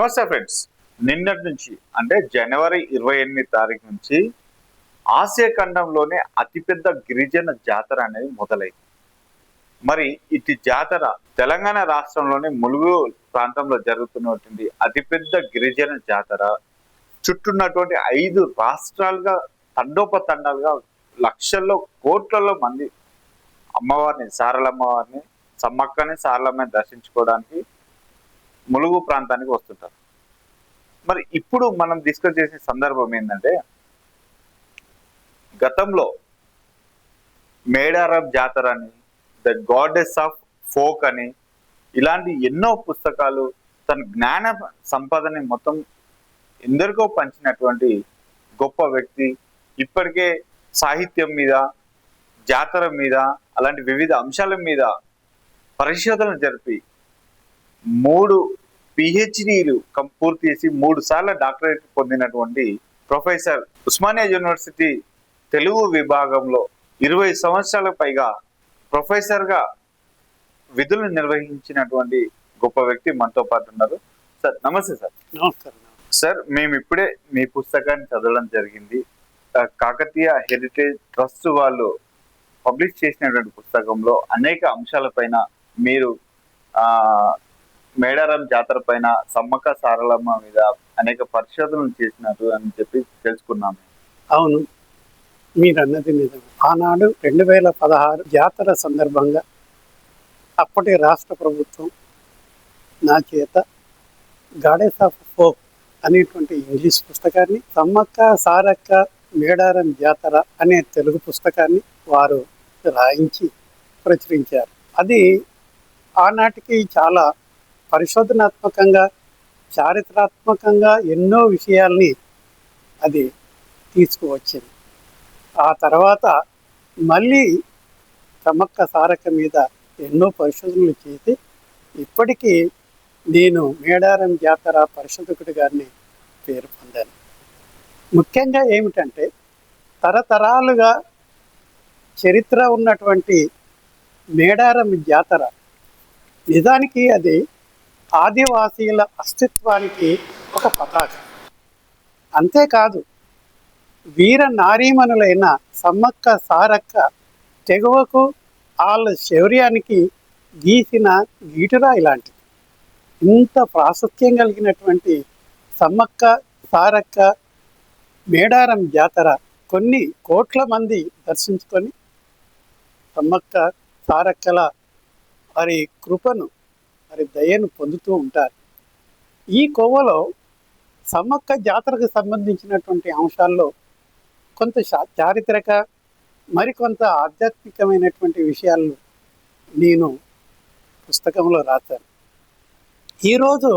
నమస్తే ఫ్రెండ్స్. నిన్నటి నుంచి అంటే జనవరి 28 తారీఖు నుంచి ఆసియా ఖండంలోనే అతిపెద్ద గిరిజన జాతర అనేది మొదలైంది. మరి ఇటు జాతర తెలంగాణ రాష్ట్రంలోని ములుగు ప్రాంతంలో జరుగుతున్నటువంటి అతిపెద్ద గిరిజన జాతర చుట్టూన్నటువంటి 5 రాష్ట్రాలుగా తండోపతండాలుగా లక్షల్లో కోట్లలో మంది అమ్మవారిని సారలమ్మవారిని సమ్మక్కని సారలమ్మని దర్శించుకోవడానికి ములుగు ప్రాంతానికి వస్తుంటారు. మరి ఇప్పుడు మనం డిస్కస్ చేసే సందర్భం ఏంటంటే, గతంలో మేడారం జాతర అని, ద గాడెస్ ఆఫ్ ఫోక్ అని ఇలాంటి ఎన్నో పుస్తకాలు తన జ్ఞాన సంపదని మొత్తం ఎందరికో పంచినటువంటి గొప్ప వ్యక్తి. ఇప్పటికే సాహిత్యం మీద, జాతర మీద, అలాంటి వివిధ అంశాల మీద పరిశోధనలు జరిపి 3 పిహెచ్డీలు పూర్తి చేసి 3 సార్లు డాక్టరేట్ పొందినటువంటి ప్రొఫెసర్ ఉస్మానియా యూనివర్సిటీ తెలుగు విభాగంలో 20 సంవత్సరాలకు పైగా ప్రొఫెసర్గా విధులు నిర్వహించినటువంటి గొప్ప వ్యక్తి మనతో పాటు ఉన్నారు. సార్ నమస్తే సార్. నమస్కారం సార్, మేము ఇప్పుడే మీ పుస్తకాన్ని చదవడం జరిగింది. కాకతీయ హెరిటేజ్ ట్రస్ట్ వాళ్ళు పబ్లిష్ చేసినటువంటి పుస్తకంలో అనేక అంశాలపైన మీరు మేడారం జాతర పైన, సమ్మక్క సారలమ్మ మీద అనేక పరిశోధనలు చేసినారు అని చెప్పి తెలుసుకున్నాము. అవును, మీరు అన్నది నిజం. ఆనాడు 2016 జాతర సందర్భంగా అప్పటి రాష్ట్ర ప్రభుత్వం నా చేత గాడెస్ ఆఫ్ ఫోక్ అనేటువంటి ఇంగ్లీష్ పుస్తకాన్ని, సమ్మక్క సారక్క మేడారం జాతర అనే తెలుగు పుస్తకాన్ని వారు రాయించి ప్రచురించారు. అది ఆనాటికి చాలా పరిశోధనాత్మకంగా, చారిత్రాత్మకంగా ఎన్నో విషయాల్ని అది తీసుకువచ్చింది. ఆ తర్వాత మళ్ళీ సమ్మక్క సారక్క మీద ఎన్నో పరిశోధనలు చేసి ఇప్పటికీ నేను మేడారం జాతర పరిశోధకుడి గారిని పేరు పొందాను. ముఖ్యంగా ఏమిటంటే, తరతరాలుగా చరిత్ర ఉన్నటువంటి మేడారం జాతర నిజానికి అది ఆదివాసీల అస్తిత్వానికి ఒక పతాక. అంతేకాదు, వీర నారీమణులైన సమ్మక్క సారక్క తెగువకు, వాళ్ళ శౌర్యానికి గీసిన గీటురా ఇలాంటిది. ఇంత ప్రాశస్త్యం కలిగినటువంటి సమ్మక్క సారక్క మేడారం జాతర కొన్ని కోట్ల మంది దర్శించుకొని సమ్మక్క సారక్కల వారి కృపను, వారి దయను పొందుతూ ఉంటారు. ఈ కోవలో సమ్మక్క జాతరకు సంబంధించినటువంటి అంశాల్లో కొంత చారిత్రక, మరికొంత ఆధ్యాత్మికమైనటువంటి విషయాలను నేను పుస్తకంలో రాశాను. ఈరోజు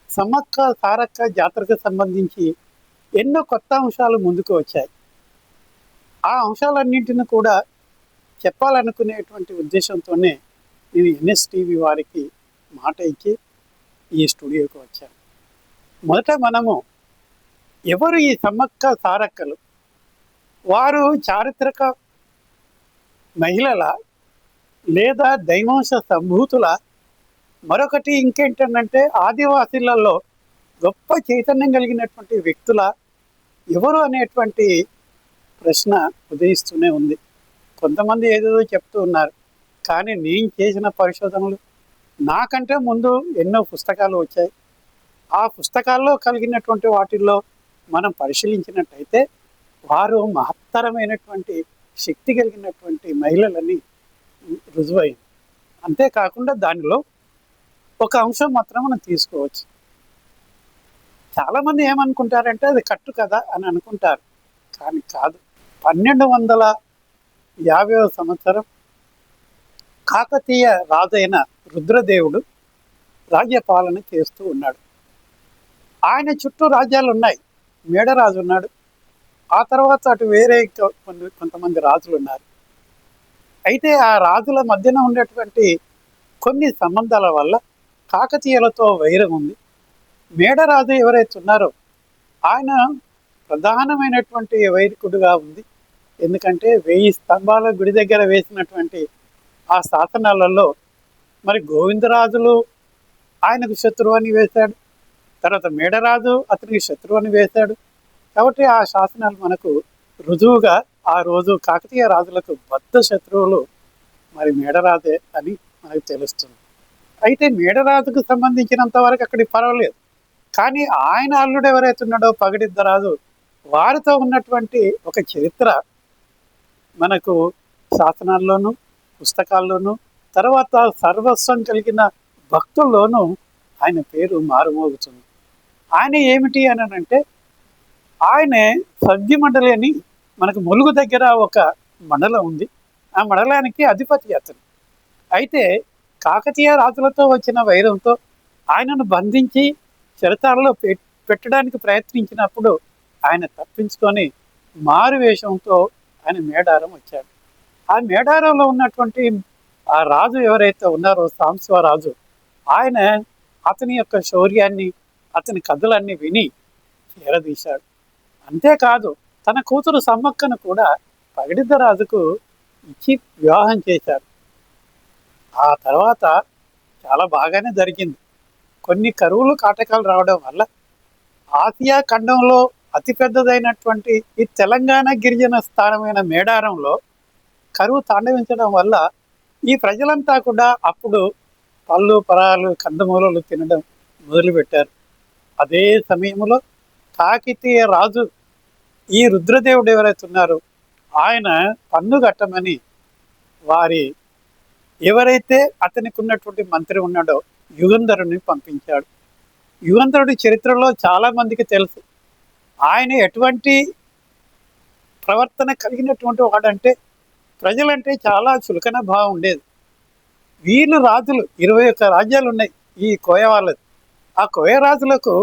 సమ్మక్క సారక్క జాతరకు సంబంధించి ఎన్నో కొత్త అంశాలు ముందుకు వచ్చాయి. ఆ అంశాలన్నింటిని కూడా చెప్పాలనుకునేటువంటి ఉద్దేశంతోనే నేను NSTV వారికి మాట ఇచ్చి ఈ స్టూడియోకి వచ్చాను. మొదట మనము ఎవరు ఈ సమ్మక్క సారక్కలు? వారు చారిత్రక మహిళల లేదా దైవాంశ సంభూతుల? మరొకటి ఇంకేంటంటే, ఆదివాసీలలో గొప్ప చైతన్యం కలిగినటువంటి వ్యక్తుల? ఎవరు అనేటువంటి ప్రశ్న ఉదయిస్తూనే ఉంది. కొంతమంది ఏదేదో చెప్తూ ఉన్నారు, కానీ నేను చేసిన పరిశోధనలు, నాకంటే ముందు ఎన్నో పుస్తకాలు వచ్చాయి. ఆ పుస్తకాల్లో కలిగినటువంటి వాటిల్లో మనం పరిశీలించినట్టయితే వారు మహత్తరమైనటువంటి శక్తి కలిగినటువంటి మహిళలని రుజువైంది. అంతేకాకుండా దానిలో ఒక అంశం మాత్రం మనం తీసుకోవచ్చు. చాలామంది ఏమనుకుంటారంటే అది కట్టు కదా అని అనుకుంటారు, కానీ కాదు. 1250వ సంవత్సరం కాకతీయ రాజైన రుద్రదేవుడు రాజ్యపాలన చేస్తూ ఉన్నాడు. ఆయన చుట్టూ రాజ్యాలు ఉన్నాయి. మేడరాజు ఉన్నాడు, ఆ తర్వాత అటు వేరే కొంతమంది రాజులు ఉన్నారు. అయితే ఆ రాజుల మధ్యన ఉండేటువంటి కొన్ని సంబంధాల వల్ల కాకతీయులతో వైరం ఉంది. మేడరాజు ఎవరైతే ఉన్నారో ఆయన ప్రధానమైనటువంటి వైరికుడుగా ఉంది. ఎందుకంటే 1000 స్తంభాల గుడి దగ్గర వేసినటువంటి ఆ శాసనాలలో మరి గోవిందరాజులు ఆయనకు శత్రువు అని వేశాడు, తర్వాత మేడరాజు అతనికి శత్రువు అని వేశాడు. కాబట్టి ఆ శాసనాలు మనకు రుజువుగా ఆ రోజు కాకతీయ రాజులకు బద్ధ శత్రువులు మరి మేడరాజే అని మనకు తెలుస్తుంది. అయితే మేడరాజుకు సంబంధించినంత వరకు అక్కడికి పర్వాలేదు. కానీ ఆయన అల్లుడు ఎవరైతే ఉన్నాడో పగడిద్దరాజు, వారితో ఉన్నటువంటి ఒక చరిత్ర మనకు శాసనాల్లోనూ పుస్తకాల్లోనూ తర్వాత సర్వస్వం కలిగిన భక్తుల్లోనూ ఆయన పేరు మారుమోగుతుంది. ఆయన ఏమిటి అని అంటే ఆయనే సద్ది మండలి అని మనకు ములుగు దగ్గర ఒక మండలం ఉంది. ఆ మండలానికి అధిపతి అతను. అయితే కాకతీయ రాజులతో వచ్చిన వైరంతో ఆయనను బంధించి చెరసాలలో పెట్టడానికి ప్రయత్నించినప్పుడు ఆయన తప్పించుకొని మారు వేషంతో ఆయన మేడారం వచ్చాడు. ఆ మేడారంలో ఉన్నటువంటి ఆ రాజు ఎవరైతే ఉన్నారో సాంబశివరాజు, ఆయన అతని యొక్క శౌర్యాన్ని అతని కథలన్నీ విని చేరదీశాడు. అంతేకాదు తన కూతురు సమ్మక్కను కూడా పగడిద్దరాజుకు ఇచ్చి వివాహం చేశారు. ఆ తర్వాత చాలా బాగానే జరిగింది. కొన్ని కరువులు కాటకాలు రావడం వల్ల ఆసియా ఖండంలో అతిపెద్దదైనటువంటి ఈ తెలంగాణ గిరిజన స్థానమైన మేడారంలో కరువు తాండవించడం వల్ల ఈ ప్రజలంతా కూడా అప్పుడు పళ్ళు పరాలు కందమూలలు తినడం మొదలుపెట్టారు. అదే సమయంలో కాకతీయ రాజు ఈ రుద్రదేవుడు ఎవరైతే ఉన్నారో ఆయన పన్ను కట్టమని వారి ఎవరైతే అతనికి ఉన్నటువంటి మంత్రి ఉన్నాడో యుగంధరుని పంపించాడు. యుగంధరుడి చరిత్రలో చాలా మందికి తెలుసు. ఆయన ఎటువంటి ప్రవర్తన కలిగినటువంటి వాడంటే ప్రజలంటే చాలా చులకన భావం ఉండేది. వీళ్ళు రాజులు 21 రాజ్యాలు ఉన్నాయి ఈ కోయ వాళ్ళది. ఆ కోయ రాజులకు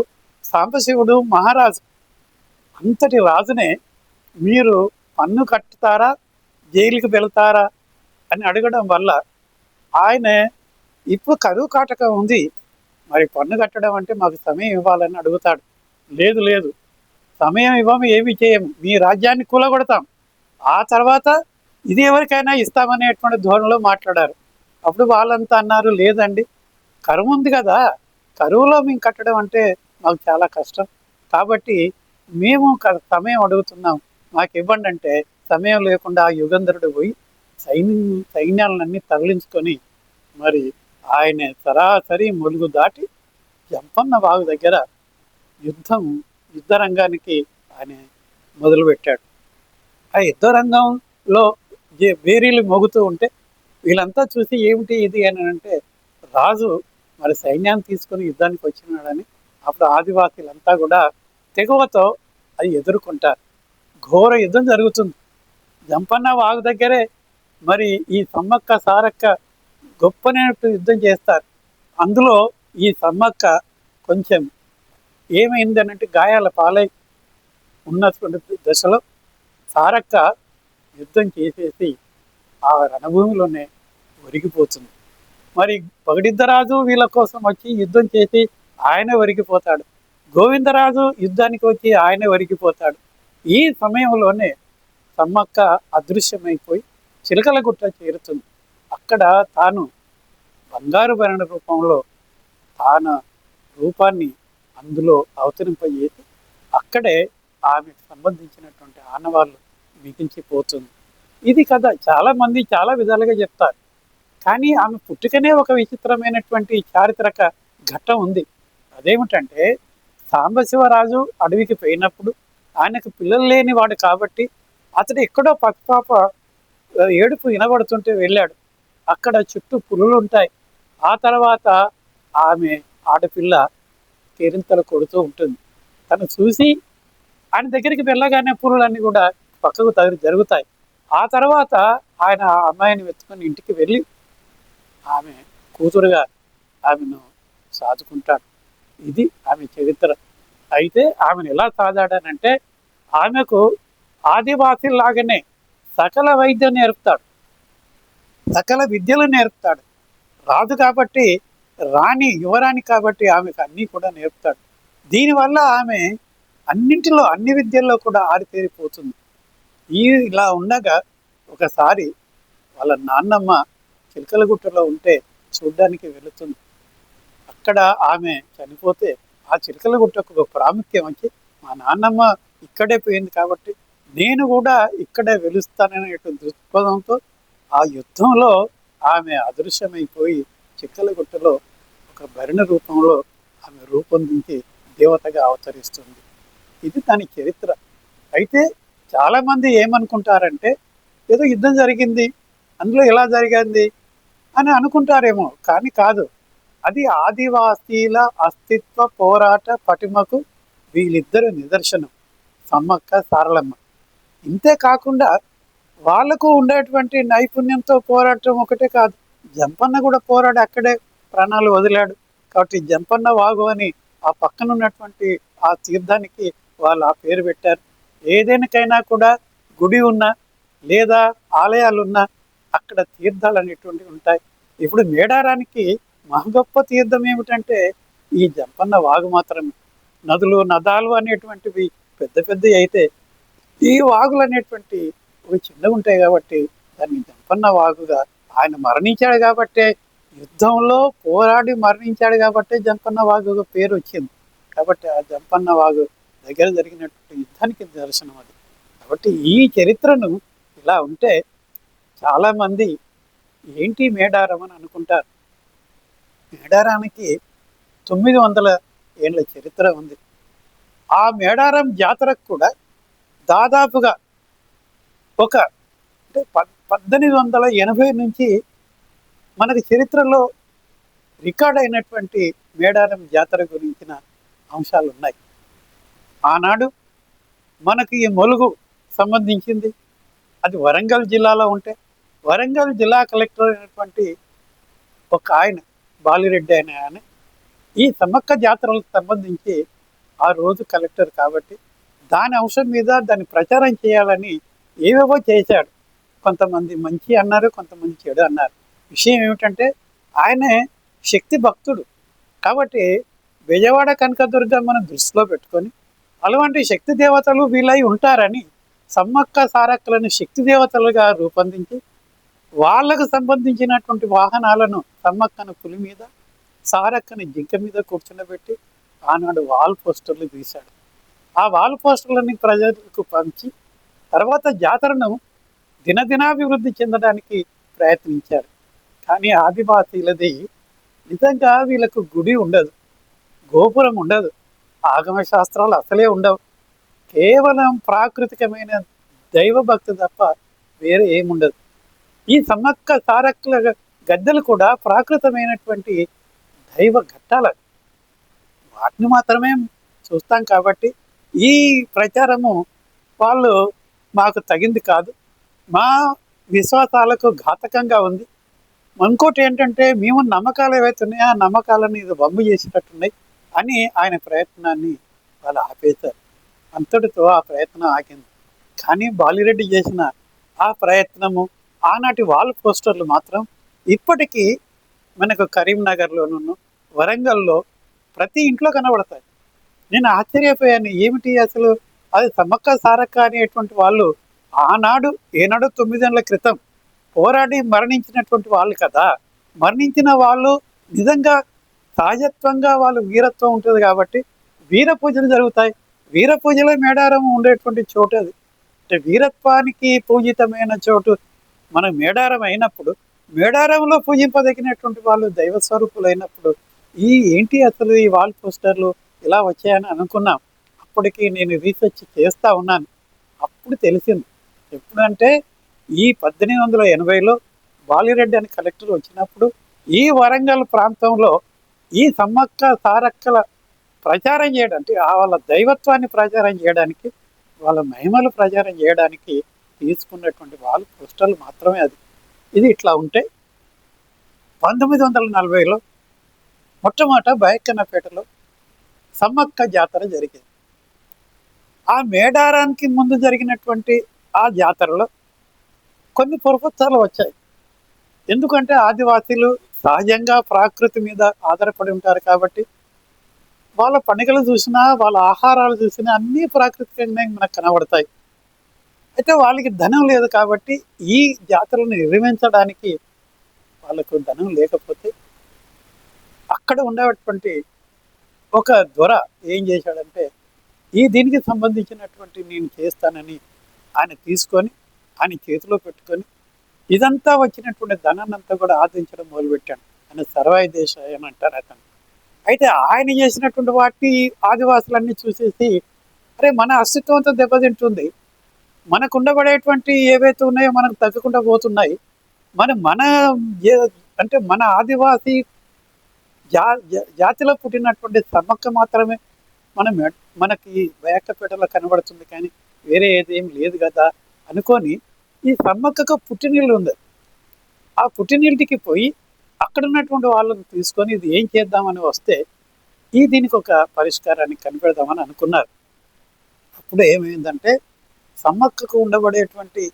సాంబశివుడు మహారాజు. అంతటి రాజునే మీరు పన్ను కట్టుతారా జైలుకి వెళతారా అని అడగడం వల్ల ఆయన ఇప్పుడు కరువు కాటకం ఉంది, మరి పన్ను కట్టడం అంటే మాకు సమయం ఇవ్వాలని అడుగుతాడు. లేదు లేదు, సమయం ఇవ్వము, ఏమి చేయము, మీ రాజ్యాన్ని కూలగొడతాం, ఆ తర్వాత ఇది ఎవరికైనా ఇస్తామనేటువంటి ధోరణిలో మాట్లాడారు. అప్పుడు వాళ్ళంతా అన్నారు, లేదండి కరువు ఉంది కదా, కరువులో మేము కట్టడం అంటే మాకు చాలా కష్టం, కాబట్టి మేము సమయం అడుగుతున్నాం, మాకు ఇవ్వండి అంటే సమయం లేకుండా యుగంధరుడు పోయి సైన్యాలన్నీ తరలించుకొని మరి ఆయన సరాసరి ములుగు దాటి జంపన్న వాగు దగ్గర యుద్ధ రంగానికి ఆయన మొదలుపెట్టాడు. ఆ యుద్ధ రంగంలో బేరీలు మోగుతూ ఉంటే వీళ్ళంతా చూసి ఏమిటి ఇది అని అంటే రాజు మరి సైన్యాన్ని తీసుకొని యుద్ధానికి వచ్చినాడని అప్పుడు ఆదివాసీలంతా కూడా తెగువతో అది ఎదుర్కొంటారు. ఘోర యుద్ధం జరుగుతుంది. జంపన్న వాగు దగ్గరే మరి ఈ సమ్మక్క సారక్క గొప్పనట్టు యుద్ధం చేస్తారు. అందులో ఈ సమ్మక్క కొంచెం ఏమైంది అనంటే గాయాల పాలై ఉన్నటువంటి దశలో సారక్క యుద్ధం చేసేసి ఆ రణభూమిలోనే ఒరిగిపోతుంది. మరి పగడిద్దరాజు వీళ్ళ కోసం వచ్చి యుద్ధం చేసి ఆయన ఒరిగిపోతాడు. గోవిందరాజు యుద్ధానికి వచ్చి ఆయన ఒరిగిపోతాడు. ఈ సమయంలోనే సమ్మక్క అదృశ్యమైపోయి చిలకలగుట్ట చేరుతుంది. అక్కడ తాను బంగారు భరణ రూపంలో తాను రూపాన్ని అందులో అవతరింపజేసి అక్కడే ఆమెకు సంబంధించినటువంటి ఆనవాళ్ళు మిగిల్చిపోతుంది. ఇది కథ చాలామంది చాలా విధాలుగా చెప్తారు. కానీ ఆమె పుట్టుకనే ఒక విచిత్రమైనటువంటి చారిత్రక ఘట్టం ఉంది. అదేమిటంటే సాంబశివరాజు అడవికి పోయినప్పుడు ఆయనకు పిల్లలు లేని వాడు కాబట్టి అతడు ఎక్కడో పక్కపాప ఏడుపు వినబడుతుంటే వెళ్ళాడు. అక్కడ చుట్టూ పులులు ఉంటాయి. ఆ తర్వాత ఆమె ఆడపిల్ల కేరింతలు కొడుతూ ఉంటుంది. తను చూసి ఆయన దగ్గరికి వెళ్ళగానే పులులన్నీ కూడా పక్కకు జరుగుతాయి. ఆ తర్వాత ఆయన ఆ అమ్మాయిని వెతుకొని ఇంటికి వెళ్ళి ఆమె కూతురుగా ఆమెను సాదుకుంటాడు. ఇది ఆమె చరిత్ర. అయితే ఆమెను ఎలా సాదాడనంటే ఆమెకు ఆదివాసీలాగానే సకల వైద్యం నేర్పుతాడు, సకల విద్యలు నేర్పుతాడు. రాజు కాబట్టి రాణి యువరాణి కాబట్టి ఆమెకు అన్నీ కూడా నేర్పుతాడు. దీనివల్ల ఆమె అన్నింటిలో అన్ని విద్యల్లో కూడా ఆరితేరిపోతుంది. ఇలా ఉండగా ఒకసారి వాళ్ళ నాన్నమ్మ చిలకలగుట్టలో ఉంటే చూడ్డానికి వెళుతుంది. అక్కడ ఆమె చనిపోతే ఆ చిలకలగుట్టకు ఒక ప్రాముఖ్యం వచ్చి మా నాన్నమ్మ ఇక్కడే పోయింది కాబట్టి నేను కూడా ఇక్కడే వెలుస్తాననేటువంటి దృక్పథంతో ఆ యుద్ధంలో ఆమె అదృశ్యమైపోయి చిలకలగుట్టలో ఒక భరిణ రూపంలో ఆమె రూపొందించి దేవతగా అవతరిస్తుంది. ఇది దాని చరిత్ర. అయితే చాలామంది ఏమనుకుంటారంటే ఏదో యుద్ధం జరిగింది, అందులో ఎలా జరిగింది అని అనుకుంటారేమో, కానీ కాదు. అది ఆదివాసీల అస్తిత్వ పోరాట పటిమకు వీళ్ళిద్దరు నిదర్శనం, సమ్మక్క సారలమ్మ. ఇంతే కాకుండా వాళ్ళకు ఉండేటువంటి నైపుణ్యంతో పోరాటం ఒకటే కాదు, జంపన్న కూడా పోరాడి అక్కడే ప్రాణాలు వదిలాడు. కాబట్టి జంపన్న వాగు అని ఆ పక్కన ఉన్నటువంటి ఆ తీర్థానికి వాళ్ళు ఆ పేరు పెట్టారు. ఏదేనికైనా కూడా గుడి ఉన్నా లేదా ఆలయాలున్నా అక్కడ తీర్థాలు అనేటువంటివి ఉంటాయి. ఇప్పుడు మేడారానికి గొప్ప తీర్థం ఏమిటంటే ఈ జంపన్న వాగు మాత్రమే. నదులు నదాలు అనేటువంటివి పెద్ద పెద్దవి అయితే ఈ వాగులు అనేటువంటి ఒక చిన్నగా ఉంటాయి కాబట్టి దాన్ని జంపన్న వాగుగా, ఆయన మరణించాడు కాబట్టే, యుద్ధంలో పోరాడి మరణించాడు కాబట్టే జంపన్న వాగుగా పేరు వచ్చింది. కాబట్టి ఆ జంపన్న వాగు దగ్గర జరిగినటువంటి యుద్ధానికి దర్శనం అది. కాబట్టి ఈ చరిత్రను ఇలా ఉంటే చాలామంది ఏంటి మేడారం అని అనుకుంటారు. మేడారానికి 900 ఏళ్ళ చరిత్ర ఉంది. ఆ మేడారం జాతరకు కూడా దాదాపుగా ఒక అంటే 1880 నుంచి మనకి చరిత్రలో రికార్డ్ అయినటువంటి మేడారం జాతర గురించిన అంశాలు ఉన్నాయి. ఆనాడు మనకి ఈ మొలుగు సంబంధించింది, అది వరంగల్ జిల్లాలో ఉంటే వరంగల్ జిల్లా కలెక్టర్ అయినటువంటి ఒక ఆయన బాలిరెడ్డి ఆయన ఈ సమ్మక్క జాతరలకు సంబంధించి ఆ రోజు కలెక్టర్ కాబట్టి దాని అంశం మీద దాన్ని ప్రచారం చేయాలని ఏవేవో చేశాడు. కొంతమంది మంచి అన్నారు, కొంతమంది చెడు అన్నారు. విషయం ఏమిటంటే ఆయనే శక్తి భక్తుడు కాబట్టి విజయవాడ కనకదుర్గమ్మను దృష్టిలో పెట్టుకొని అలాంటి శక్తి దేవతలు వీళ్ళై ఉంటారని సమ్మక్క సారక్కలను శక్తి దేవతలుగా రూపొందించి వాళ్ళకు సంబంధించినటువంటి వాహనాలను సమ్మక్కను పులి మీద, సారక్కని జింక మీద కూర్చుండబెట్టి ఆనాడు వాల్ పోస్టర్లు తీశాడు. ఆ వాల్ పోస్టర్లని ప్రజలకు పంచి తర్వాత జాతరను దినదినాభివృద్ధి చెందడానికి ప్రయత్నించారు. కానీ ఆదివాసీలది నిజంగా వీళ్ళకు గుడి ఉండదు, గోపురం ఉండదు, ఆగమ శాస్త్రాలు అసలే ఉండవు. కేవలం ప్రాకృతికమైన దైవభక్తి తప్ప వేరే ఏముండదు. ఈ సమ్మక్క సారక్కల గద్దెలు కూడా ప్రాకృతమైనటువంటి దైవ ఘట్టాలు, వాటిని మాత్రమే చూస్తాం. కాబట్టి ఈ ప్రచారము వాళ్ళు మాకు తగింది కాదు, మా విశ్వాసాలకు ఘాతకంగా ఉంది. ఇంకోటి ఏంటంటే మేము నమ్మకాలు ఏవైతే ఉన్నాయో ఆ నమ్మకాలను ఇది వమ్ము చేసినట్టున్నాయి అని ఆయన ప్రయత్నాన్ని వాళ్ళు ఆపేశారు. అంతటితో ఆ ప్రయత్నం ఆగింది. కానీ బాలిరెడ్డి చేసిన ఆ ప్రయత్నము, ఆనాటి వాల్ పోస్టర్లు మాత్రం ఇప్పటికీ మనకు కరీంనగర్లోనూ వరంగల్లో ప్రతి ఇంట్లో కనబడతాయి. నేను ఆశ్చర్యపోయాను, ఏమిటి అసలు అది సమ్మక్క సారక్క అనేటువంటి వాళ్ళు ఆనాడు ఏనాడు 9 ఏళ్ల క్రితం పోరాడి మరణించినటువంటి వాళ్ళు కదా. మరణించిన వాళ్ళు నిజంగా సహజత్వంగా వాళ్ళు వీరత్వం ఉంటుంది కాబట్టి వీర పూజలు జరుగుతాయి. వీర పూజలో మేడారం ఉండేటువంటి చోటు అది. అంటే వీరత్వానికి పూజితమైన చోటు మన మేడారం అయినప్పుడు, మేడారంలో పూజింపదగినటువంటి వాళ్ళు దైవ స్వరూపులు అయినప్పుడు ఏంటి అసలు ఈ వాల్ పోస్టర్లు ఇలా వచ్చాయని అనుకున్నాం. అప్పటికి నేను రీసెర్చ్ చేస్తూ ఉన్నాను. అప్పుడు తెలిసింది. ఎప్పుడంటే ఈ 1880లో బాలిరెడ్డి అని కలెక్టర్ వచ్చినప్పుడు ఈ వరంగల్ ప్రాంతంలో ఈ సమ్మక్క సారక్కల ప్రచారం చేయడానికి, వాళ్ళ దైవత్వాన్ని ప్రచారం చేయడానికి, వాళ్ళ మహిమలు ప్రచారం చేయడానికి తీసుకున్నటువంటి వాళ్ళ పోస్టర్లు మాత్రమే అది. ఇది ఇట్లా ఉంటే 1940లో మొట్టమొదట బయక్కన్నపేటలో సమ్మక్క జాతర జరిగింది. ఆ మేడారానికి ముందు జరిగినటువంటి ఆ జాతరలో కొన్ని పొరపచ్చాలు వచ్చాయి. ఎందుకంటే ఆదివాసీలు సహజంగా ప్రకృతి మీద ఆధారపడి ఉంటారు కాబట్టి వాళ్ళ పండుగలు చూసినా, వాళ్ళ ఆహారాలు చూసినా అన్నీ ప్రాకృతికంగానే మనకు కనబడతాయి. అయితే వాళ్ళకి ధనం లేదు కాబట్టి ఈ జాతరలను నిర్వహించడానికి వాళ్ళకు ధనం లేకపోతే అక్కడ ఉండేటువంటి ఒక దొర ఏం చేశాడంటే దీనికి సంబంధించినటువంటి నేను చేస్తానని ఆయన తీసుకొని ఆయన చేతిలో పెట్టుకొని ఇదంతా వచ్చినటువంటి ధనాన్ని అంతా కూడా ఆర్జించడం మొదలుపెట్టాడు. ఆయన సర్వాయి దేశ అని అంటారు అతను. అయితే ఆయన చేసినటువంటి వాటిని ఆదివాసులన్నీ చూసేసి అరే మన అస్తిత్వంతో దెబ్బతింటుంది, మనకు ఉండబడేటువంటి ఏవైతే ఉన్నాయో మనకు తగ్గకుండా పోతున్నాయి, మన అంటే మన ఆదివాసీ జాతిలో పుట్టినటువంటి సమ్మక్క మాత్రమే మనకి వేకపేటలో కనబడుతుంది, కానీ వేరే ఏదేం లేదు కదా అనుకొని ఈ సమ్మక్కకు పుట్టినీళ్ళు ఉంది. ఆ పుట్టినీళ్ళకి పోయి అక్కడ ఉన్నటువంటి వాళ్ళని తీసుకొని ఇది ఏం చేద్దామని వస్తే దీనికి ఒక పరిష్కారాన్ని కనిపెడదామని అనుకున్నారు. అప్పుడు ఏమైందంటే సమ్మక్కకు ఉండబడేటువంటి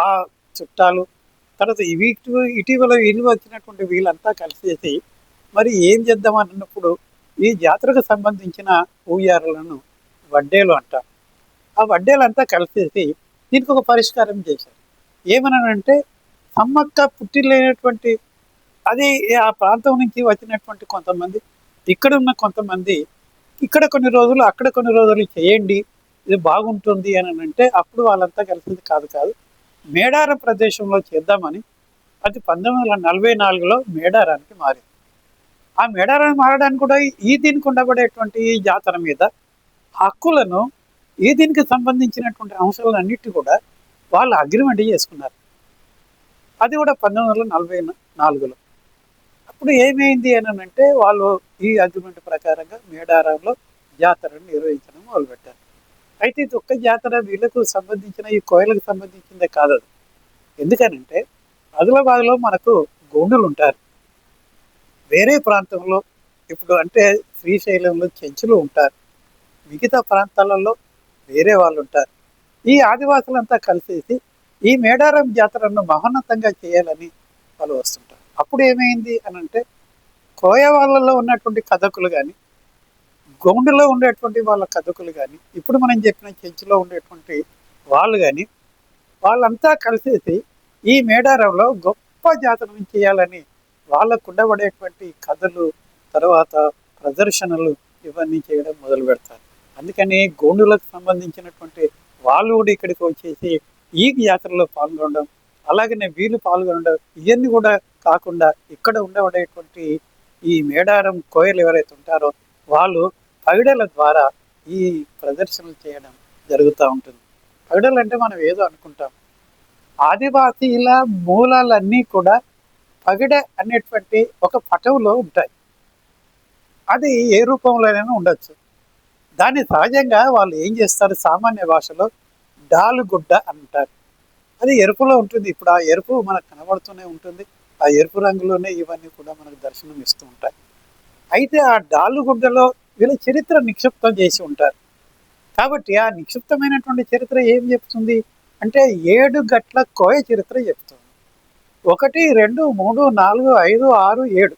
ఆ చుట్టాలు, తర్వాత ఇటీవల వచ్చినటువంటి వీళ్ళంతా కలిసేసి మరి ఏం చేద్దామని అన్నప్పుడు ఈ జాతరకు సంబంధించిన ఊయారులను వడ్డేలు అంటారు. ఆ వడ్డేలంతా కలిసేసి దీనికి ఒక పరిష్కారం చేశారు. ఏమనంటే సమ్మక్క పుట్టిలేనటువంటి అది ఆ ప్రాంతం నుంచి వచ్చినటువంటి కొంతమంది, ఇక్కడ ఉన్న కొంతమంది ఇక్కడ కొన్ని రోజులు అక్కడ కొన్ని రోజులు చేయండి, ఇది బాగుంటుంది అని అంటే అప్పుడు వాళ్ళంతా కలిసింది కాదు మేడారం ప్రదేశంలో చేద్దామని అది 1944లో మేడారానికి మారింది. ఆ మేడారానికి మారడానికి కూడా దీనికి ఉండబడేటువంటి ఈ జాతర మీద హక్కులను దీనికి సంబంధించినటువంటి అంశాలన్నిటి కూడా వాళ్ళు అగ్రిమెంట్ చేసుకున్నారు. అది కూడా 1944లో. అప్పుడు ఏమైంది అని అంటే వాళ్ళు ఈ అగ్రిమెంట్ ప్రకారంగా మేడారంలో జాతరను నిర్వహించడం మొదలుపెట్టారు. అయితే ఇది ఒక్క జాతర వీళ్ళకు సంబంధించిన ఈ కోయలకు సంబంధించిందే కాదు అది. ఎందుకనంటే ఆదిలాబాద్లో మనకు గోండులు ఉంటారు, వేరే ప్రాంతంలో ఇప్పుడు అంటే శ్రీశైలంలో చెంచులు ఉంటారు, మిగతా ప్రాంతాలలో వేరే వాళ్ళు ఉంటారు. ఈ ఆదివాసులంతా కలిసేసి ఈ మేడారం జాతరను మహోన్నతంగా చేయాలని వాళ్ళు వస్తుంటారు. అప్పుడు ఏమైంది అని అంటే కోయ వాళ్ళలో ఉన్నటువంటి కథకులు కానీ, గోండులో ఉండేటువంటి వాళ్ళ కథకులు కానీ, ఇప్పుడు మనం చెప్పిన చెంచులో ఉండేటువంటి వాళ్ళు కానీ, వాళ్ళంతా కలిసేసి ఈ మేడారంలో గొప్ప జాతరను చేయాలని వాళ్ళకు ఉండబడేటువంటి కథలు, తర్వాత ప్రదర్శనలు ఇవన్నీ చేయడం మొదలు పెడతారు. అందుకని గోండులకు సంబంధించినటువంటి వాళ్ళు కూడా ఇక్కడికి వచ్చేసి ఈ జాతరలో పాల్గొనడం, అలాగనే వీళ్ళు పాల్గొనడం, ఇవన్నీ కూడా కాకుండా ఇక్కడ ఉండబడేటువంటి ఈ మేడారం కోయలు ఎవరైతే ఉంటారో వాళ్ళు పగిడల ద్వారా ఈ ప్రదర్శనలు చేయడం జరుగుతూ ఉంటుంది. పగిడలు అంటే మనం ఏదో అనుకుంటాం, ఆదివాసీల మూలాలన్నీ కూడా పగిడ అనేటువంటి ఒక పటంలో ఉంటాయి. అది ఏ రూపంలోనైనా ఉండొచ్చు. దాన్ని సహజంగా వాళ్ళు ఏం చేస్తారు, సామాన్య భాషలో డాలుగుడ్డ అంటారు. అది ఎరుపులో ఉంటుంది. ఇప్పుడు ఆ ఎరుపు మనకు కనబడుతూనే ఉంటుంది. ఆ ఎరుపు రంగులోనే ఇవన్నీ కూడా మనకు దర్శనం ఇస్తూ ఉంటాయి. అయితే ఆ డాలుగుడ్డలో వీళ్ళ చరిత్ర నిక్షిప్తం చేసి ఉంటారు. కాబట్టి ఆ నిక్షిప్తమైనటువంటి చరిత్ర ఏం చెప్తుంది అంటే 7 గట్ల కోయ చరిత్ర చెప్తుంది. 1, 2, 3, 4, 5, 6, 7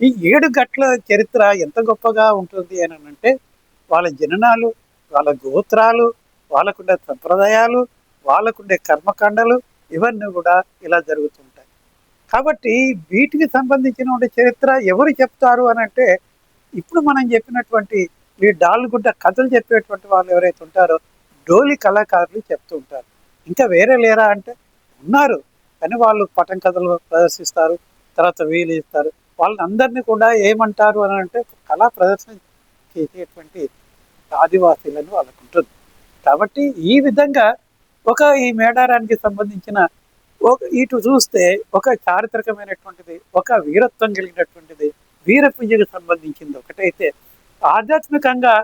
ఈ 7 గట్ల చరిత్ర ఎంత గొప్పగా ఉంటుంది అని అంటే వాళ్ళ జననాలు, వాళ్ళ గోత్రాలు, వాళ్ళకుండే సంప్రదాయాలు, వాళ్ళకుండే కర్మకాండలు ఇవన్నీ కూడా ఇలా జరుగుతుంటాయి. కాబట్టి వీటికి సంబంధించిన చరిత్ర ఎవరు చెప్తారు అని అంటే ఇప్పుడు మనం చెప్పినటువంటి ఈ డాల్గుడ్డ కథలు చెప్పేటువంటి వాళ్ళు ఎవరైతే ఉంటారో డోలి కళాకారులు చెప్తూ ఉంటారు. ఇంకా వేరే లేరా అంటే ఉన్నారు, కానీ వాళ్ళు పటం కథలు ప్రదర్శిస్తారు, తర్వాత వీలు ఇస్తారు. వాళ్ళందరినీ కూడా ఏమంటారు అని అంటే కళా ప్రదర్శన చేసేటువంటి ఆదివాసీలను వాళ్ళకు ఉంటుంది. కాబట్టి ఈ విధంగా ఈ మేడారానికి సంబంధించిన ఇటు చూస్తే ఒక చారిత్రకమైనటువంటిది, ఒక వీరత్వం కలిగినటువంటిది, వీరపుయ్యకు సంబంధించింది ఒకటైతే ఆధ్యాత్మికంగా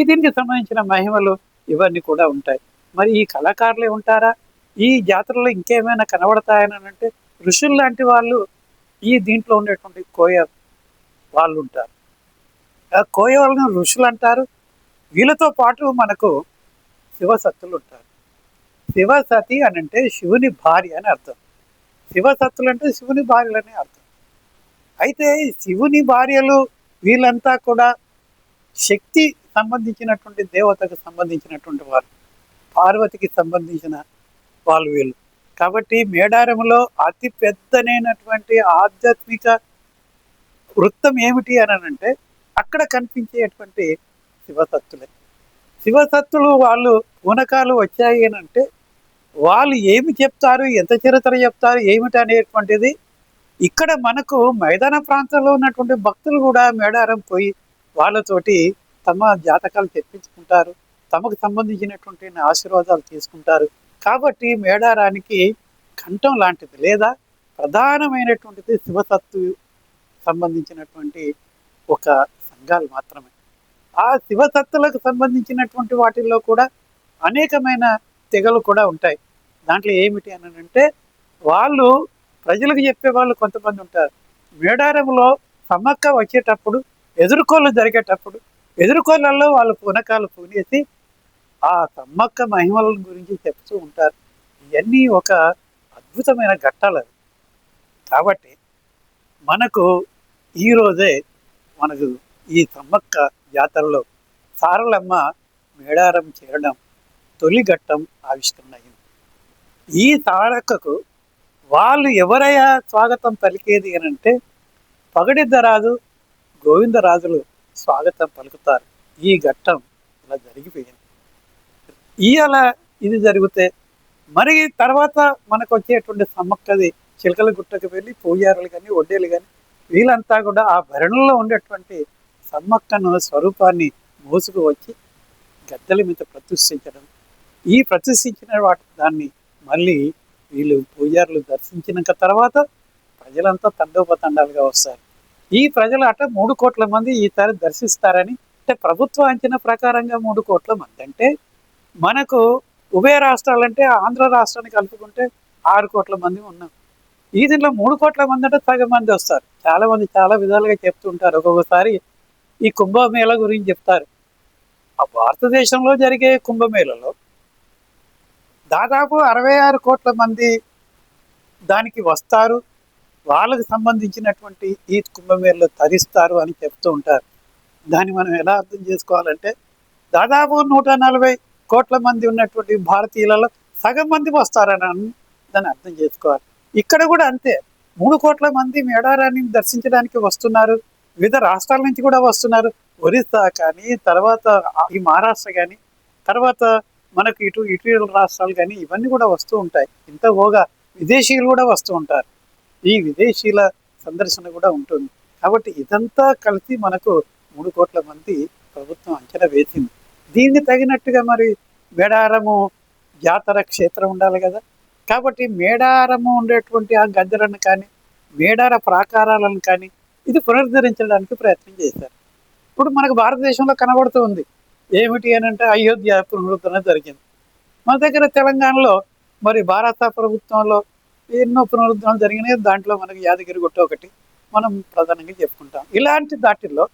దీనికి సంబంధించిన మహిమలు ఇవన్నీ కూడా ఉంటాయి. మరి ఈ కళాకారులే ఉంటారా? ఈ జాతరలో ఇంకేమైనా కనబడతాయని అంటే ఋషులు లాంటి వాళ్ళు దీంట్లో ఉండేటువంటి కోయ వాళ్ళు ఉంటారు. ఆ కోయ వాళ్ళని ఋషులు అంటారు. వీళ్ళతో పాటు మనకు శివసత్తులు ఉంటారు. శివసతి అని అంటే శివుని భార్య అని అర్థం. శివసత్తులు అంటే శివుని భార్యలని అర్థం. అయితే శివుని భార్యలు వీళ్ళంతా కూడా శక్తి సంబంధించినటువంటి దేవతకు సంబంధించినటువంటి వారు, పార్వతికి సంబంధించిన వాళ్ళు వీళ్ళు. కాబట్టి మేడారంలో అతి పెద్దనైనటువంటి ఆధ్యాత్మిక వృత్తం ఏమిటి అని అంటే అక్కడ కనిపించేటువంటి శివసత్తులే. శివసత్తులు వాళ్ళు పూనకాలు వచ్చాయి అని అంటే వాళ్ళు ఏమి చెప్తారు, ఎంత చరిత్ర చెప్తారు, ఏమిటి అనేటువంటిది ఇక్కడ మనకు మైదాన ప్రాంతంలో ఉన్నటువంటి భక్తులు కూడా మేడారం పోయి వాళ్ళతోటి తమ జాతకాలు చెప్పించుకుంటారు, తమకు సంబంధించినటువంటి ఆశీర్వాదాలు తీసుకుంటారు. కాబట్టి మేడారానికి కంఠం లాంటిది లేదా ప్రధానమైనటువంటిది శివసత్తు సంబంధించినటువంటి ఒక సంఘాలు మాత్రమే. ఆ శివసత్తులకు సంబంధించినటువంటి వాటిల్లో కూడా అనేకమైన తెగలు కూడా ఉంటాయి. దాంట్లో ఏమిటి అని అంటే వాళ్ళు ప్రజలకు చెప్పే వాళ్ళు కొంతమంది ఉంటారు. మేడారంలో సమ్మక్క వచ్చేటప్పుడు ఎదుర్కోళ్ళు జరిగేటప్పుడు ఎదుర్కోళ్ళల్లో వాళ్ళు పూనకాలు పూనేసి ఆ సమ్మక్క మహిమల గురించి చెప్తూ ఉంటారు. ఇవన్నీ ఒక అద్భుతమైన ఘట్టాలు అవి. కాబట్టి మనకు ఈరోజే మనకు ఈ సమ్మక్క జాతరలో సారలమ్మ మేడారం చేరడం తొలి ఘట్టం ఆవిష్కరణ అయింది. ఈ తారకకు వాళ్ళు ఎవరయ్యా స్వాగతం పలికేది అని అంటే పగడిద్దరాజు గోవిందరాజులు స్వాగతం పలుకుతారు. ఈ ఘట్టం ఇలా జరిగిపోయింది. ఇవాళ ఇది జరిగితే మరి తర్వాత మనకు వచ్చేటువంటి సమ్మక్కది చిలకల గుట్టకు వెళ్ళి పూజారులు కానీ వడ్డేలు కానీ వీళ్ళంతా కూడా ఆ భరణంలో ఉండేటువంటి సమ్మక్కను స్వరూపాన్ని మోసుకు వచ్చి గద్దెల మీద ప్రతిష్ఠించడం. ఈ ప్రతిష్ఠించిన దాన్ని మళ్ళీ వీళ్ళు పూజారులు దర్శించినాక తర్వాత ప్రజలంతా తండోపతండాలుగా వస్తారు. ఈ ప్రజలు 3 కోట్ల మంది ఈసారి దర్శిస్తారని అంటే ప్రభుత్వ అంచనా ప్రకారంగా 3 కోట్ల మంది అంటే మనకు ఉభయ రాష్ట్రాలంటే ఆంధ్ర రాష్ట్రాన్ని కలుపుకుంటే 6 కోట్ల మంది ఉన్నాం. ఈ దీంట్లో 3 కోట్ల మంది అంటే సగం మంది వస్తారు. చాలా మంది చాలా విధాలుగా చెప్తుంటారు. ఒక్కొక్కసారి ఈ కుంభమేళ గురించి చెప్తారు. ఆ భారతదేశంలో జరిగే కుంభమేళలో దాదాపు 66 కోట్ల మంది దానికి వస్తారు, వాళ్ళకు సంబంధించినటువంటి ఈ కుంభమేళలో తరిస్తారు అని చెప్తూ ఉంటారు. దాన్ని మనం ఎలా అర్థం చేసుకోవాలంటే దాదాపు 140 కోట్ల మంది ఉన్నటువంటి భారతీయులలో సగం మంది వస్తారని దాన్ని అర్థం చేసుకోవాలి. ఇక్కడ కూడా అంతే, 3 కోట్ల మంది మేడారాన్ని దర్శించడానికి వస్తున్నారు. వివిధ రాష్ట్రాల నుంచి కూడా వస్తున్నారు. ఒరిస్సా కానీ, తర్వాత ఈ మహారాష్ట్ర కానీ, తర్వాత మనకు ఇటీవల రాష్ట్రాలు కానీ ఇవన్నీ కూడా వస్తూ ఉంటాయి. ఇంత పోగా విదేశీయులు కూడా వస్తూ ఉంటారు. ఈ విదేశీయుల సందర్శన కూడా ఉంటుంది. కాబట్టి ఇదంతా కలిసి మనకు 3 కోట్ల మంది ప్రభుత్వం అంచనా వేసింది. దీన్ని తగినట్టుగా మరి మేడారము జాతర క్షేత్రం ఉండాలి కదా. కాబట్టి మేడారము ఉండేటువంటి ఆ గద్దెలను కానీ మేడార ప్రాకారాలను కానీ ఇది పునరుద్ధరించడానికి ప్రయత్నం చేశారు. ఇప్పుడు మనకు భారతదేశంలో కనబడుతూ ఉంది. ఏమిటి అని అంటే అయోధ్య పునరుద్ధరణ జరిగింది. మన దగ్గర తెలంగాణలో మరి భారత ప్రభుత్వంలో ఎన్నో పునరుద్ధరణ జరిగినాయి. దాంట్లో మనకి యాదగిరి గుట్ట ఒకటి మనం ప్రధానంగా చెప్పుకుంటాం. ఇలాంటి దాటిల్లో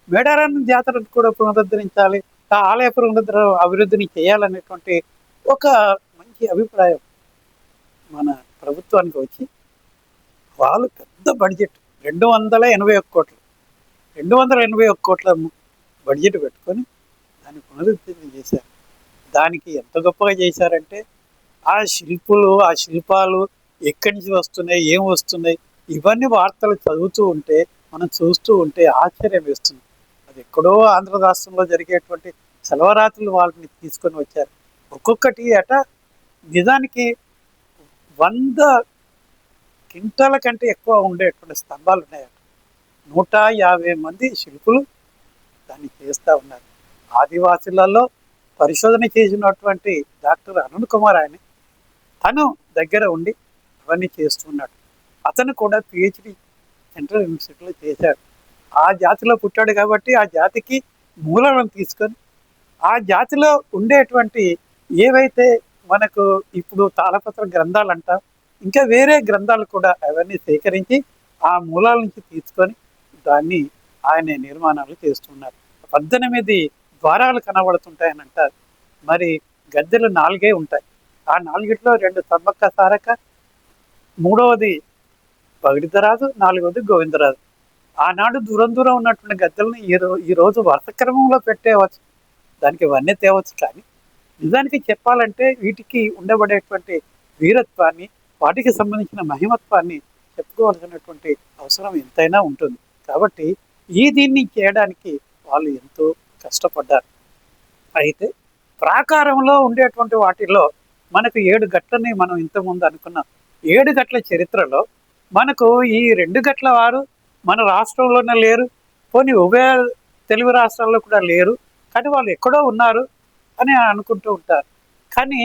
మేడారం జాతరను కూడా పునరుద్ధరించాలి, ఆ ఆలయ పునరుద్ధరణ అభివృద్ధిని చేయాలనేటువంటి ఒక మంచి అభిప్రాయం మన ప్రభుత్వానికి వచ్చి వాళ్ళు పెద్ద బడ్జెట్ 281 కోట్లు 281 కోట్ల బడ్జెట్ పెట్టుకొని దాన్ని పునరుద్ధరణ చేశారు. దానికి ఎంత గొప్పగా చేశారంటే ఆ శిల్పాలు ఎక్కడి నుంచి వస్తున్నాయి, ఏం వస్తున్నాయి, ఇవన్నీ వార్తలు చదువుతూ ఉంటే మనం చూస్తూ ఉంటే ఆశ్చర్యం వేస్తుంది. అది ఎక్కడో ఆంధ్ర రాష్ట్రంలో జరిగేటువంటి సెలవరాత్రులు వాళ్ళని తీసుకొని వచ్చారు. ఒక్కొక్కటి నిజానికి 100 క్వింటాల కంటే ఎక్కువ ఉండేటువంటి స్తంభాలు ఉన్నాయట. 150 మంది శిల్పులు దాన్ని చేస్తూ ఉన్నారు. ఆదివాసులలో పరిశోధన చేసినటువంటి డాక్టర్ అరుణ్ కుమార్ ఆయన తను దగ్గర ఉండి అవన్నీ చేస్తున్నాడు. అతను కూడా పిహెచ్డి సెంట్రల్ యూనివర్సిటీలో చేశాడు. ఆ జాతిలో పుట్టాడు కాబట్టి ఆ జాతికి మూలాలను తీసుకొని ఆ జాతిలో ఉండేటువంటి ఏవైతే మనకు ఇప్పుడు తాళపత్ర గ్రంథాలు అంటాం, ఇంకా వేరే గ్రంథాలు కూడా అవన్నీ సేకరించి ఆ మూలాల నుంచి తీసుకొని దాన్ని ఆయన నిర్మాణాలు చేస్తున్నారు. 18 ద్వారాలు కనబడుతుంటాయని అంటారు. మరి గద్దెలు 4 ఉంటాయి. ఆ 4ట్లో 2 సమ్మక్క సారక్క, 3వది పగిడిద్దరాజు, 4వది గోవిందరాజు. ఆనాడు దూరం దూరం ఉన్నటువంటి గద్దెలను ఈరోజు వరుస క్రమంలో పెట్టేవచ్చు, దానికి వన్నె తేవచ్చు. కానీ నిజానికి చెప్పాలంటే వీటికి ఉండబడేటువంటి వీరత్వాన్ని, వాటికి సంబంధించిన మహిమత్వాన్ని చెప్పుకోవాల్సినటువంటి అవసరం ఎంతైనా ఉంటుంది. కాబట్టి దీన్ని చేయడానికి వాళ్ళు ఎంతో కష్టపడ్డారు. అయితే ప్రాకారంలో ఉండేటువంటి వాటిల్లో మనకు 7 గట్లని మనం ఇంతకుముందు అనుకున్నాం. 7 గట్ల చరిత్రలో మనకు ఈ 2 గట్ల వారు మన రాష్ట్రంలోనే లేరు. పోనీ ఉభయ తెలుగు రాష్ట్రాల్లో కూడా లేరు. కానీ వాళ్ళు ఎక్కడో ఉన్నారు అని అనుకుంటూ ఉంటారు. కానీ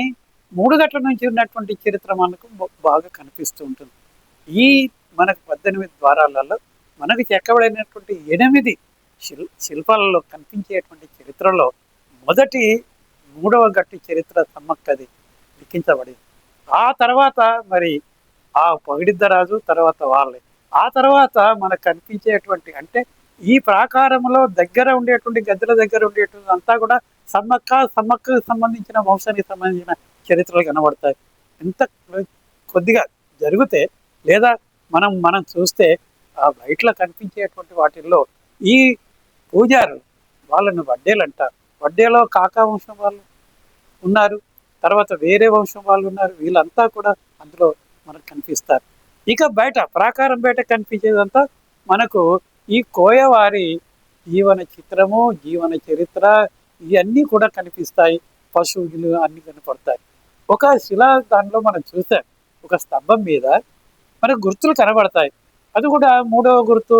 3 గట్ల నుంచి ఉన్నటువంటి చరిత్ర మనకు బాగా కనిపిస్తూ ఉంటుంది. ఈ మనకు 18 ద్వారాలలో మనకు చెక్కబడినటువంటి 8 శిల్పాలలో కనిపించేటువంటి చరిత్రలో మొదటి 3వ గట్టి చరిత్ర సమ్మక్కది లిఖించబడింది. ఆ తర్వాత మరి ఆ పగిడిద్దరాజు తర్వాత వాళ్ళే. ఆ తర్వాత మనకు కనిపించేటువంటి అంటే ఈ ప్రాకారంలో దగ్గర ఉండేటువంటి గద్దెల దగ్గర ఉండేటువంటి అంతా కూడా సమ్మక్కకు సంబంధించిన వంశానికి సంబంధించిన చరిత్రలు కనబడతాయి. ఎంత కొద్దిగా జరిగితే లేదా మనం చూస్తే ఆ బయటలో కనిపించేటువంటి వాటిల్లో ఈ పూజారులు వాళ్ళని వడ్డేలు అంటారు. వడ్డేలో కాకా వంశం వాళ్ళు ఉన్నారు, తర్వాత వేరే వంశం వాళ్ళు ఉన్నారు. వీళ్ళంతా కూడా అందులో మనకు కనిపిస్తారు. ఇక బయట ప్రాకారం బయట కనిపించేదంతా మనకు ఈ కోయవారి జీవన చిత్రము, జీవన చరిత్ర ఇవన్నీ కూడా కనిపిస్తాయి. పశువులు అన్ని కనపడతాయి. ఒక శిలా దానిలో మనం చూసాం, ఒక స్తంభం మీద మనకు గుర్తులు కనబడతాయి. అది కూడా 3వ గుర్తు,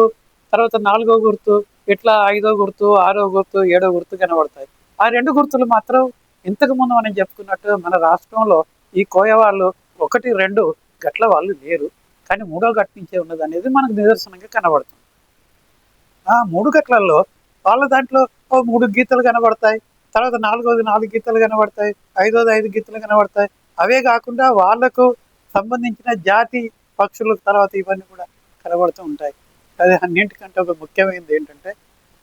తర్వాత 4వ గుర్తు, ఇట్లా 5వ గుర్తు, 6వ గుర్తు, 7వ గుర్తు కనబడతాయి. ఆ 2 గుర్తులు మాత్రం ఇంతకు ముందు మనం చెప్పుకున్నట్టు మన రాష్ట్రంలో ఈ కోయ వాళ్ళు 1, 2 గట్ల వాళ్ళు లేరు. కానీ 3వ గట్ల నుంచే ఉన్నది అనేది మనకు నిదర్శనంగా కనబడుతుంది. ఆ 3 గట్లలో వాళ్ళ దాంట్లో 3 గీతలు కనబడతాయి. తర్వాత 4వది 4 గీతలు కనబడతాయి. 5వది 5 గీతలు కనబడతాయి. అవే కాకుండా వాళ్లకు సంబంధించిన జాతి పక్షుల తర్వాత ఇవన్నీ కూడా కనబడుతూ ఉంటాయి. అది అన్నింటికంటే ఒక ముఖ్యమైనది ఏంటంటే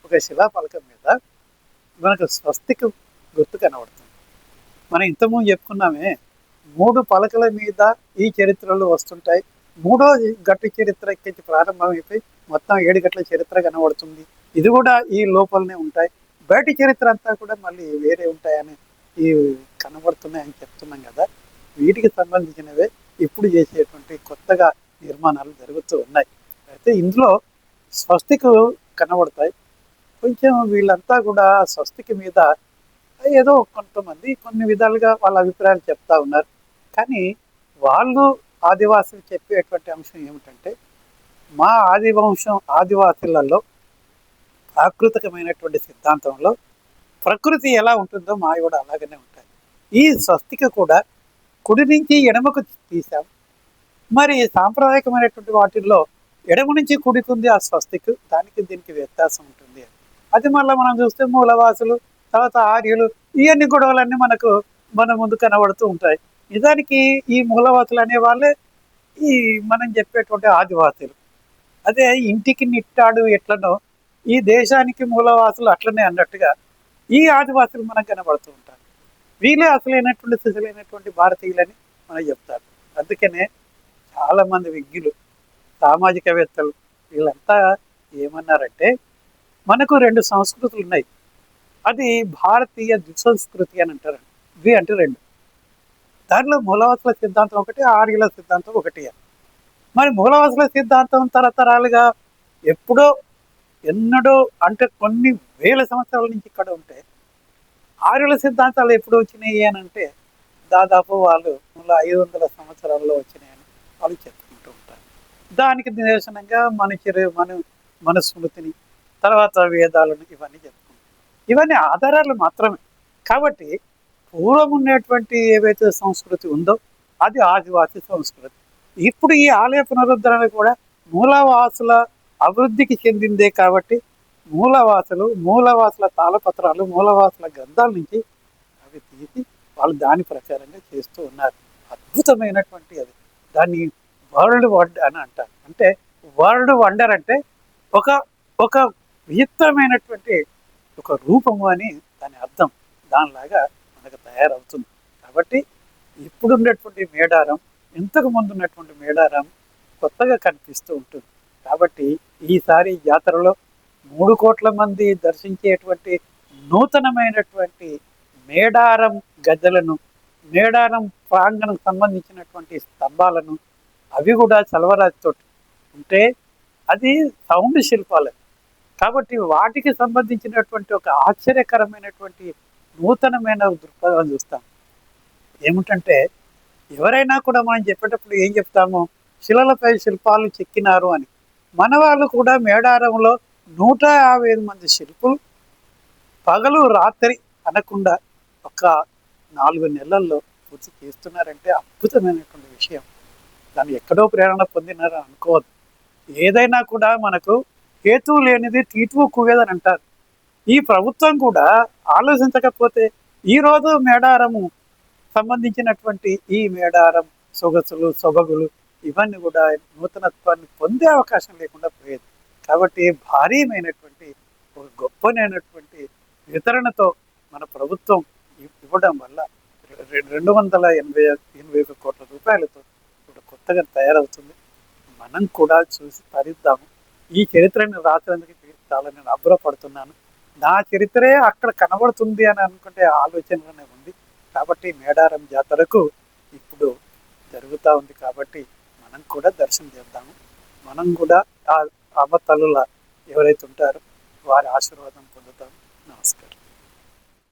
ఒక శిలాఫలకం మీద మనకు స్వస్తిక గుర్తు కనబడుతుంది. మనం ఇంతకుముందు చెప్పుకున్నామే 3 పలకల మీద ఈ చరిత్రలు వస్తుంటాయి. 3వ గట్టు చరిత్ర ఎక్కించి ప్రారంభమైపోయి మొత్తం 7 గట్ల చరిత్ర కనబడుతుంది. ఇది కూడా ఈ లోపలనే ఉంటాయి. బయటి చరిత్ర అంతా కూడా మళ్ళీ వేరే ఉంటాయని ఈ కనబడుతున్నాయని చెప్తున్నాం కదా. వీటికి సంబంధించినవే ఇప్పుడు చేసేటువంటి కొత్తగా నిర్మాణాలు జరుగుతూ ఉన్నాయి. అయితే ఇందులో స్వస్తిక కనబడతాయి. కొంచెం వీళ్ళంతా కూడా స్వస్తిక మీద ఏదో కొంతమంది కొన్ని విధాలుగా వాళ్ళ అభిప్రాయాలు చెప్తా ఉన్నారు. కానీ వాళ్ళు ఆదివాసులు చెప్పేటువంటి అంశం ఏమిటంటే మా ఆదివాసులలో ప్రాకృతికమైనటువంటి సిద్ధాంతంలో ప్రకృతి ఎలా ఉంటుందో మావి కూడా అలాగనే ఉంటాయి. ఈ స్వస్తిక కూడా కుడి నుంచి ఎడమకు తీసాం. మరి సాంప్రదాయకమైనటువంటి వాటిల్లో ఎడమ నుంచి కుడికుంది ఆ స్వస్తిక్, దానికి దీనికి వ్యత్యాసం ఉంటుంది. అది మళ్ళీ మనం చూస్తే మూలవాసులు, తర్వాత ఆర్యులు, ఇవన్నీ గొడవలన్నీ మన ముందు కనబడుతూ ఉంటాయి. నిజానికి ఈ మూలవాసులు అనే వాళ్ళే ఈ మనం చెప్పేటువంటి ఆదివాసులు. అదే ఇంటికి నిట్టాడు ఎట్లనో ఈ దేశానికి మూలవాసులు అట్లనే అన్నట్టుగా ఈ ఆదివాసులు మనకు కనబడుతూ ఉంటారు. వీళ్ళే అసలైనటువంటి సిసలైనటువంటి భారతీయులని మనకు చెప్తారు. అందుకనే చాలామంది విజ్ఞులు, సామాజికవేత్తలు వీళ్ళంతా ఏమన్నారంటే మనకు 2 సంస్కృతులు ఉన్నాయి. అది భారతీయ ద్విసంస్కృతి అని అంటారు. ఇవి అంటే 2. దాంట్లో మూలవాసుల సిద్ధాంతం ఒకటి, ఆర్యుల సిద్ధాంతం ఒకటి. మరి మూలవాసుల సిద్ధాంతం తరతరాలుగా ఎన్నడో అంటే కొన్ని వేల సంవత్సరాల నుంచి ఇక్కడ ఉంటే, ఆర్యుల సిద్ధాంతాలు ఎప్పుడు వచ్చినాయి అని అంటే దాదాపు వాళ్ళు 500 సంవత్సరాల్లో వచ్చినాయని వాళ్ళు చెప్పుకుంటూ ఉంటారు. దానికి నిదర్శనంగా మన స్మృతిని, తర్వాత వేదాలను ఇవన్నీ చెప్పుకుంటాం. ఇవన్నీ ఆధారాలు మాత్రమే. కాబట్టి పూర్వం ఉన్నటువంటి ఏవైతే సంస్కృతి ఉందో అది ఆదివాసి సంస్కృతి. ఇప్పుడు ఈ ఆలయ పునరుద్ధరణ కూడా మూలవాసుల అభివృద్ధికి చెందిందే. కాబట్టి మూలవాసుల తాళపత్రాలు, మూలవాసుల గ్రంథాల నుంచి అవి తీసి వాళ్ళు దాని ప్రచారంగా చేస్తూ ఉన్నారు. అద్భుతమైనటువంటి అది. దాన్ని వరల్డ్ వండర్ అని అంటారు. అంటే వరల్డ్ వండర్ అంటే ఒక విచిత్రమైనటువంటి ఒక రూపము అని దాని అర్థం. దానిలాగా మనకు తయారవుతుంది. కాబట్టి ఇప్పుడున్నటువంటి మేడారం, ఇంతకు ముందు ఉన్నటువంటి మేడారం కొత్తగా కనిపిస్తూ ఉంటుంది. కాబట్టి ఈసారి జాతరలో 3 కోట్ల మంది దర్శించేటువంటి నూతనమైనటువంటి మేడారం గద్దెలను, మేడారం ప్రాంగణం సంబంధించినటువంటి స్తంభాలను, అవి కూడా చలవరాజుతో ఉంటే అది సౌండ్ శిల్పాలు. కాబట్టి వాటికి సంబంధించినటువంటి ఒక ఆశ్చర్యకరమైనటువంటి నూతనమైన దృక్పథం చూస్తాం. ఏమిటంటే ఎవరైనా కూడా మనం చెప్పేటప్పుడు ఏం చెప్తాము, శిలలపై శిల్పాలు చెక్కినారు అని. మన వాళ్ళు కూడా మేడారంలో 155 మంది శిల్పులు పగలు రాత్రి అనకుండా ఒక 4 నెలల్లో పూర్తి చేస్తున్నారంటే అద్భుతమైనటువంటి విషయం. దాన్ని ఎక్కడో ప్రేరణ పొందినారని అనుకోవద్దు. ఏదైనా కూడా మనకు హేతువు లేనిది తీటువు కువేదని అంటారు. ఈ ప్రభుత్వం కూడా ఆలోచించకపోతే ఈరోజు మేడారము సంబంధించినటువంటి ఈ మేడారం సొగసులు సొబగులు ఇవన్నీ కూడా నూతనత్వాన్ని పొందే అవకాశం లేకుండా పోయేది. కాబట్టి భారీమైనటువంటి ఒక గొప్పనైనటువంటి వితరణతో మన ప్రభుత్వం ఇవ్వడం వల్ల 281 కోట్ల రూపాయలతో ఇప్పుడు కొత్తగా తయారవుతుంది. మనం కూడా చూసి తరిద్దాము. ఈ చరిత్రని రాసినందుకు చాలా నేను అబ్బురపడుతున్నాను. నా చరిత్రే అక్కడ కనబడుతుంది అని అనుకుంటే ఆలోచనలోనే ఉంది. కాబట్టి మేడారం జాతరకు ఇప్పుడు జరుగుతూ ఉంది కాబట్టి మనం కూడా దర్శనం చేద్దాము. మనం కూడా ఆ అమ్మ తల్లుల ఎవరైతే ఉంటారో వారి ఆశీర్వాదం పొందుతాము. నమస్కారం.